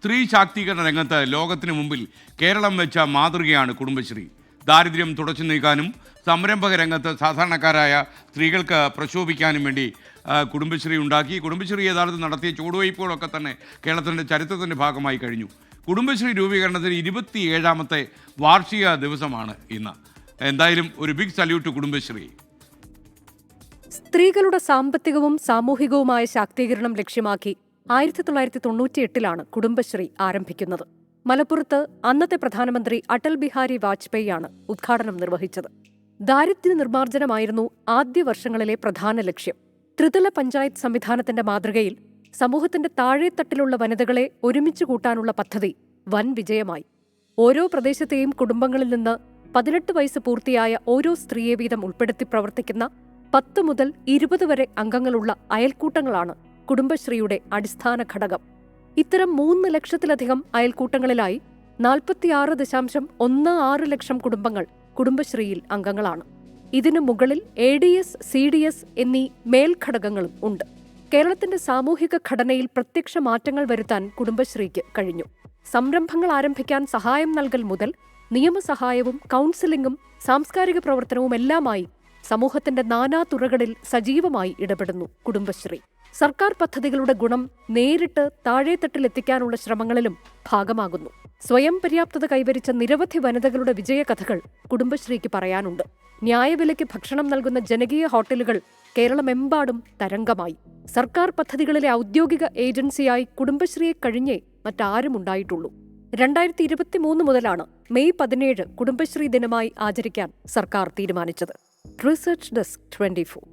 സ്ത്രീ ശാക്തീകരണ രംഗത്ത് ലോകത്തിന് മുമ്പിൽ കേരളം വെച്ച മാതൃകയാണ് കുടുംബശ്രീ. ദാരിദ്ര്യം തുടച്ചു നീക്കാനും സംരംഭക രംഗത്ത് സാധാരണക്കാരായ സ്ത്രീകൾക്ക് പ്രശോഭിക്കാനും വേണ്ടി കുടുംബശ്രീ ഉണ്ടാക്കി. കുടുംബശ്രീ യഥാർത്ഥത്തിൽ നടത്തിയ ചുവടുവയ്പ്പുകളൊക്കെ തന്നെ കേരളത്തിൻ്റെ ചരിത്രത്തിൻ്റെ ഭാഗമായി കഴിഞ്ഞു. കുടുംബശ്രീ രൂപീകരണത്തിന് 27ാമത്തെ വാർഷിക ദിവസമാണ് ഇന്ന്. എന്തായാലും ഒരു ബിഗ് സല്യൂട്ട് കുടുംബശ്രീ. സ്ത്രീകളുടെ സാമ്പത്തികവും സാമൂഹികവുമായ ശാക്തീകരണം ലക്ഷ്യമാക്കി 1998 കുടുംബശ്രീ ആരംഭിക്കുന്നത്. മലപ്പുറത്ത് അന്നത്തെ പ്രധാനമന്ത്രി അടൽ ബിഹാരി വാജ്പേയിയാണ് ഉദ്ഘാടനം നിർവഹിച്ചത്. ദാരിദ്ര്യ നിർമ്മാർജ്ജനമായിരുന്നു ആദ്യ വർഷങ്ങളിലെ പ്രധാന ലക്ഷ്യം. ത്രിതല പഞ്ചായത്ത് സംവിധാനത്തിന്റെ മാതൃകയിൽ സമൂഹത്തിന്റെ താഴെത്തട്ടിലുള്ള വനിതകളെ ഒരുമിച്ച് കൂട്ടാനുള്ള പദ്ധതി വൻ വിജയമായി. ഓരോ പ്രദേശത്തെയും കുടുംബങ്ങളിൽ നിന്ന് 18 വയസ്സ് പൂർത്തിയായ ഓരോ സ്ത്രീയെ വീതം ഉൾപ്പെടുത്തി പ്രവർത്തിക്കുന്ന 10 മുതൽ 20 വരെ അംഗങ്ങളുള്ള അയൽക്കൂട്ടങ്ങളാണ് കുടുംബശ്രീയുടെ അടിസ്ഥാന ഘടകം. ഇത്തരം 3 ലക്ഷത്തിലധികം അയൽക്കൂട്ടങ്ങളിലായി 46.16 ലക്ഷം കുടുംബങ്ങൾ കുടുംബശ്രീയിൽ അംഗങ്ങളാണ്. ഇതിനു മുകളിൽ ADS, CDS എന്നീ മേൽഘടകങ്ങളും ഉണ്ട്. കേരളത്തിന്റെ സാമൂഹിക ഘടനയിൽ പ്രത്യക്ഷ മാറ്റങ്ങൾ വരുത്താൻ കുടുംബശ്രീക്ക് കഴിഞ്ഞു. സംരംഭങ്ങൾ ആരംഭിക്കാൻ സഹായം നൽകൽ മുതൽ നിയമസഹായവും കൗൺസിലിംഗും സാംസ്കാരിക പ്രവർത്തനവുമെല്ലാമായി സമൂഹത്തിന്റെ നാനാതുറകളിൽ സജീവമായി ഇടപെടുന്നു കുടുംബശ്രീ. സർക്കാർ പദ്ധതികളുടെ ഗുണം നേരിട്ട് താഴെത്തട്ടിലെത്തിക്കാനുള്ള ശ്രമങ്ങളിലും ഭാഗമാകുന്നു. സ്വയം പര്യാപ്തത കൈവരിച്ച നിരവധി വനിതകളുടെ വിജയകഥകൾ കുടുംബശ്രീക്ക് പറയാനുണ്ട്. ന്യായവിലയ്ക്ക് ഭക്ഷണം നൽകുന്ന ജനകീയ ഹോട്ടലുകൾ കേരളമെമ്പാടും തരംഗമായി. സർക്കാർ പദ്ധതികളിലെ ഔദ്യോഗിക ഏജൻസിയായി കുടുംബശ്രീയെ കഴിഞ്ഞേ മറ്റാരുമുണ്ടായിട്ടുള്ളൂ. 2023 മുതലാണ് മെയ് 17 കുടുംബശ്രീ ദിനമായി ആചരിക്കാൻ സർക്കാർ തീരുമാനിച്ചത്. Research desk 24.